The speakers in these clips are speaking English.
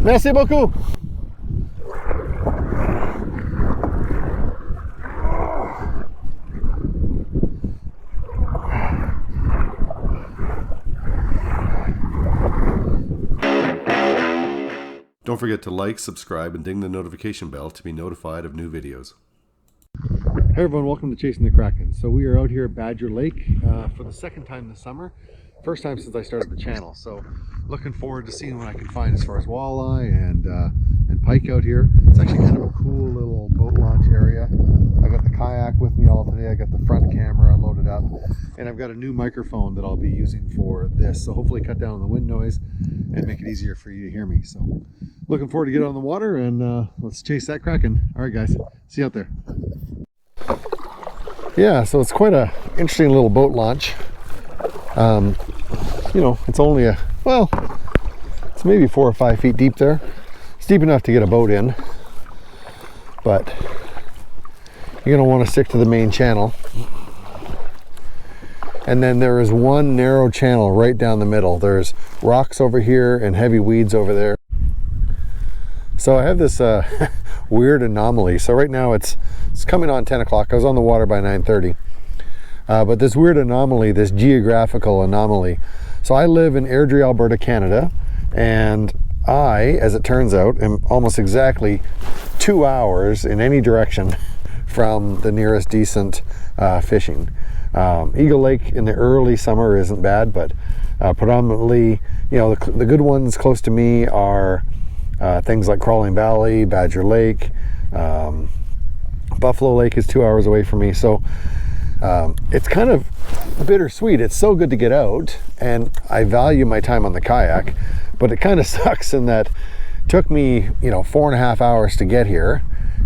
Merci beaucoup. Don't forget to like, subscribe, and ding the notification bell to be notified of new videos. Hey everyone, welcome to Chasing the Kraken. So we are out here at Badger Lake for the second time this summer. First time since I started the channel. So looking forward to seeing what I can find as far as walleye and pike out here. It's actually kind of a cool little boat launch area. I got the kayak with me all today. I got the front camera loaded up, and I've got a new microphone that I'll be using for this. So hopefully cut down on the wind noise and make it easier for you to hear me. So looking forward to get on the water and let's chase that Kraken. All right guys, see you out there. Yeah, so it's quite a interesting little boat launch. You know, it's only it's maybe 4 or 5 feet deep there. It's deep enough to get a boat in, but you're going to want to stick to the main channel. And then there is one narrow channel right down the middle. There's rocks over here and heavy weeds over there. So I have this weird anomaly. So right now it's coming on 10 o'clock. I was on the water by 9:30. But this weird anomaly, this geographical anomaly. So I live in Airdrie, Alberta, Canada, and I, as it turns out, am almost exactly 2 hours in any direction from the nearest decent fishing. Eagle Lake in the early summer isn't bad, but predominantly, you know, the good ones close to me are things like Crawling Valley, Badger Lake, Buffalo Lake is 2 hours away from me. So it's kind of bittersweet. It's so good to get out, and I value my time on the kayak, but it kind of sucks in that it took me, you know, 4.5 hours to get here,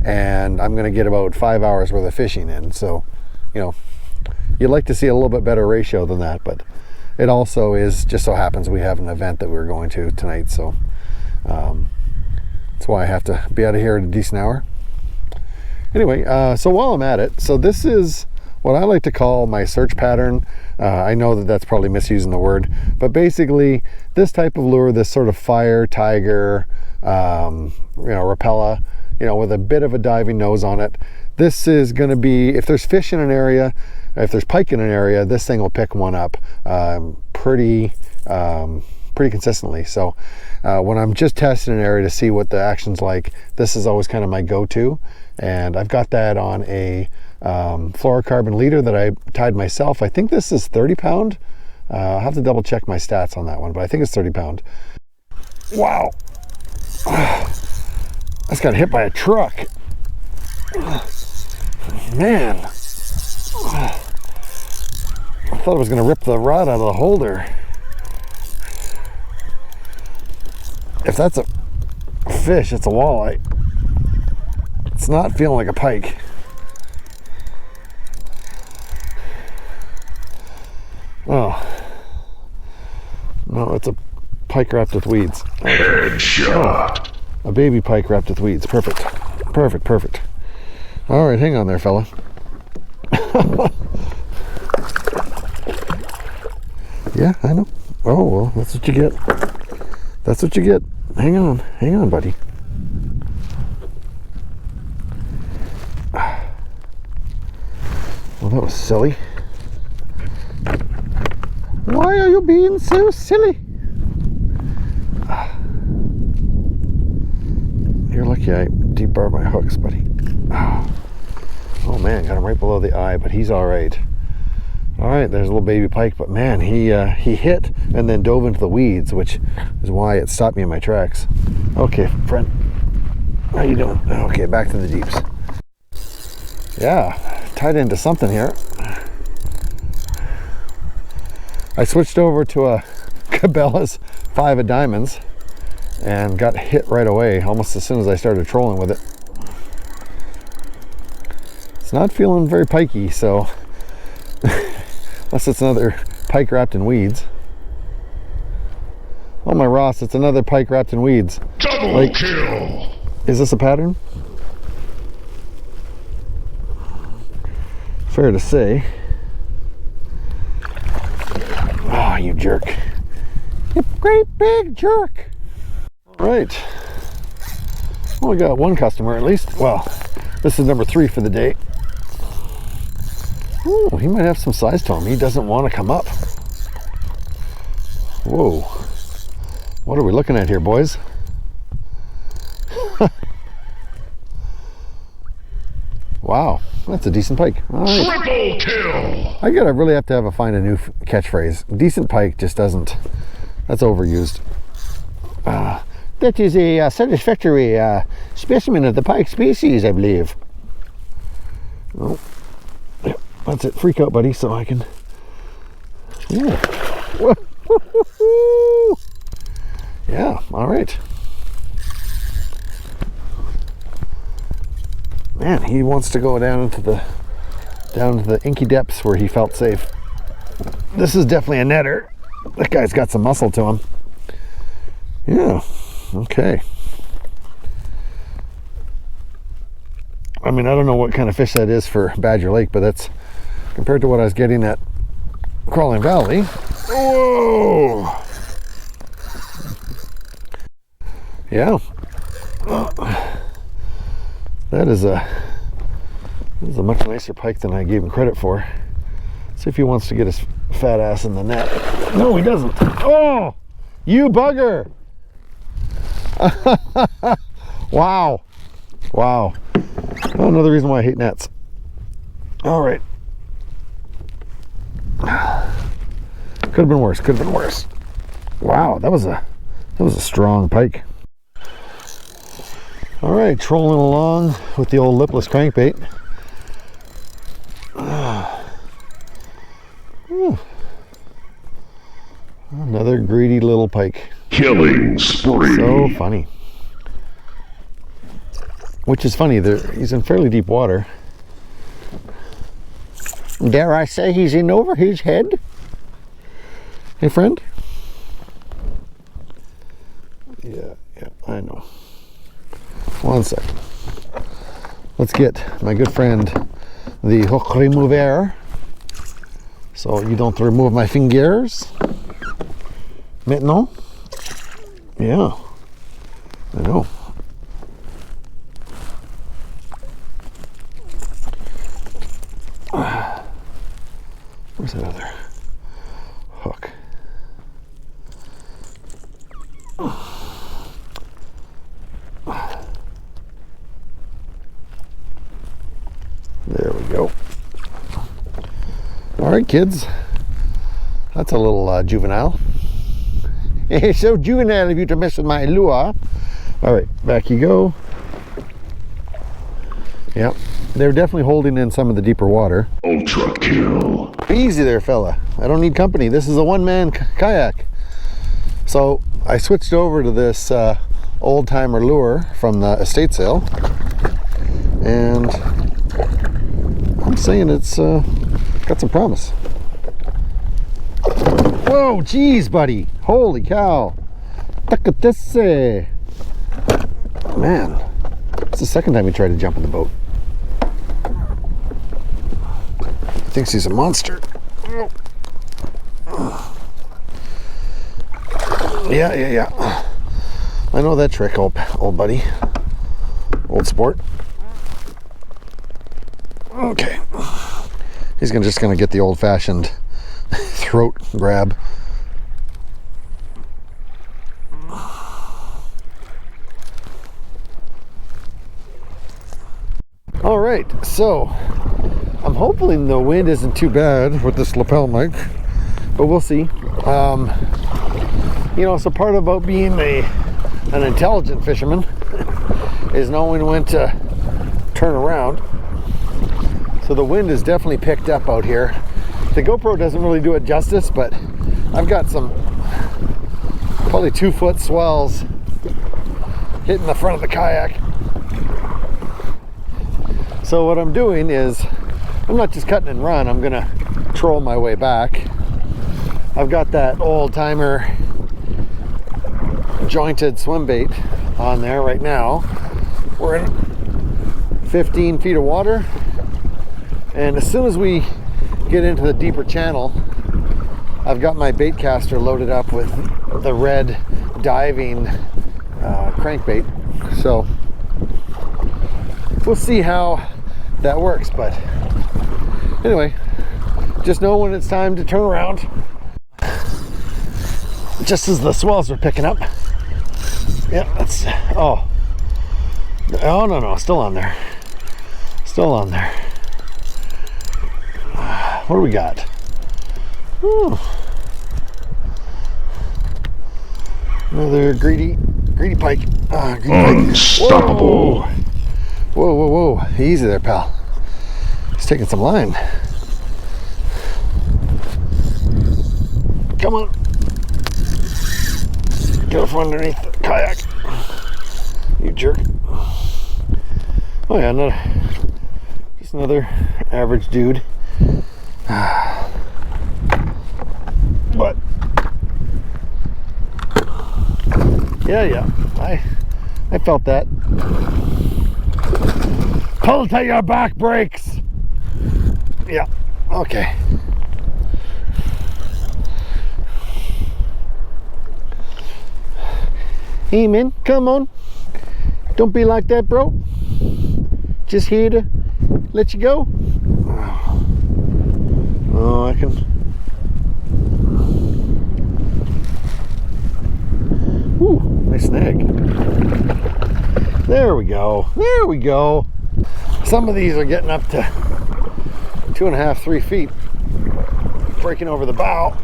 and I'm going to get about 5 hours worth of fishing in. So, you know, you'd like to see a little bit better ratio than that, but it also is just so happens we have an event that we're going to tonight. So that's why I have to be out of here at a decent hour. Anyway, so while I'm at it, so this is what I like to call my search pattern. I know that that's probably misusing the word, but basically this type of lure, this sort of fire, tiger, you know, Rapella, you know, with a bit of a diving nose on it. This is going to be, if there's fish in an area, if there's pike in an area, this thing will pick one up pretty consistently. So when I'm just testing an area to see what the action's like, this is always kind of my go-to. And I've got that on a fluorocarbon leader that I tied myself. I think this is 30 pound. I'll have to double check my stats on that one, but I think it's 30 pound. Wow. I just got hit by a truck. Man. I thought it was going to rip the rod out of the holder. If that's a fish, it's a walleye. It's not feeling like a pike. Oh. No, it's a pike wrapped with weeds. Headshot. Oh, a baby pike wrapped with weeds. Perfect. Perfect, perfect. All right, hang on there, fella. Yeah, I know. Oh, well, that's what you get. That's what you get. Hang on, buddy. Well, that was silly. Why are you being so silly? You're lucky I debarred my hooks, buddy. Oh man, got him right below the eye, but he's all right. All right, there's a little baby pike, but man, he hit and then dove into the weeds, which is why it stopped me in my tracks. Okay, friend, how you doing? Okay, back to the deeps. Yeah, tied into something here. I switched over to a Cabela's 5 of diamonds and got hit right away, almost as soon as I started trolling with it. It's not feeling very pikey, so unless it's another pike wrapped in weeds. Oh my Ross, it's another pike wrapped in weeds. Double kill! Is this a pattern? Fair to say. Oh, you jerk. You great big jerk. All right. Well, we got one customer at least. Well, this is number 3 for the day. Ooh, he might have some size to him. He doesn't want to come up. Whoa. What are we looking at here, boys? Wow, that's a decent pike. All right. Triple kill. I gotta really have to find a new catchphrase. Decent pike just doesn't. That's overused. That is a satisfactory specimen of the pike species, I believe. Oh, yeah, that's it. Freak out, buddy, so I can. Yeah. Yeah. All right. Man, he wants to go down into the inky depths where he felt safe. This is definitely a netter. That guy's got some muscle to him. Yeah. Okay. I mean, I don't know what kind of fish that is for Badger Lake, but that's compared to what I was getting at Crawling Valley. Whoa! Yeah. That is a much nicer pike than I gave him credit for. See if he wants to get his fat ass in the net. No, he doesn't. Oh, you bugger! Wow. Wow. Oh, another reason why I hate nets. All right. Could have been worse. Could have been worse. Wow, that was a strong pike. All right, trolling along with the old lipless crankbait. Another greedy little pike. Killing spree. So funny. Which is funny, he's in fairly deep water. Dare I say he's in over his head? Hey, friend? Yeah, I know. One second. Let's get my good friend the hook remover so you don't remove my fingers. Maintenant? Yeah, I know. Where's that other hook? There we go. All right, kids. That's a little juvenile. It's so juvenile of you to mess with my lure. All right, back you go. Yep, they're definitely holding in some of the deeper water. Ultra kill. Easy there, fella. I don't need company. This is a one-man kayak. So I switched over to this old-timer lure from the estate sale, and I'm saying it's got some promise. Whoa, geez, buddy. Holy cow. Look at this. Man, it's the second time he tried to jump in the boat. He thinks he's a monster. Yeah. I know that trick, old buddy. Old sport. Okay. He's just gonna get the old-fashioned throat grab. All right, so I'm hoping the wind isn't too bad with this lapel mic, but we'll see. You know, so part about being an intelligent fisherman is knowing when to turn around. So the wind is definitely picked up out here. The GoPro doesn't really do it justice, but I've got some probably 2-foot swells hitting the front of the kayak. So what I'm doing is, I'm not just cutting and run, I'm gonna troll my way back. I've got that old-timer jointed swim bait on there right now. We're in 15 feet of water, and as soon as we get into the deeper channel, I've got my bait caster loaded up with the red diving crankbait. So we'll see how that works. But anyway, just know when it's time to turn around, just as the swells are picking up. Yeah, that's, oh no, still on there, still on there. What do we got? Ooh. Another greedy pike. Greedy Unstoppable. Pike. Whoa. Easy there, pal. He's taking some line. Come on. Get from underneath the kayak. You jerk. Oh yeah, just another average dude. But yeah, I felt that. Pull till your back breaks. Yeah, okay. Hey man, come on. Don't be like that, bro. Just here to let you go. Oh, I can. Ooh, nice snag. There we go. There we go. Some of these are getting up to 2.5, 3 feet, breaking over the bow.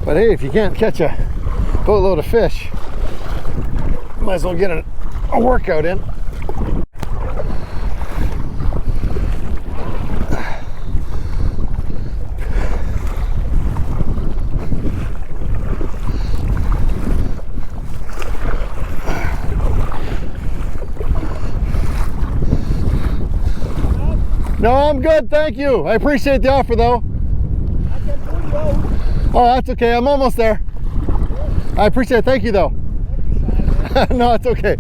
But hey, if you can't catch a boatload of fish, might as well get a workout in. No, I'm good, thank you. I appreciate the offer though. Oh, that's okay, I'm almost there. I appreciate it, thank you though. No, it's okay.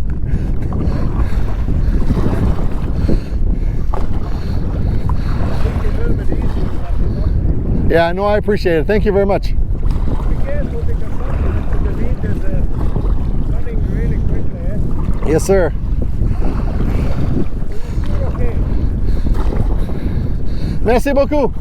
Yeah, no, I appreciate it. Thank you very much. Yes, sir. Merci beaucoup.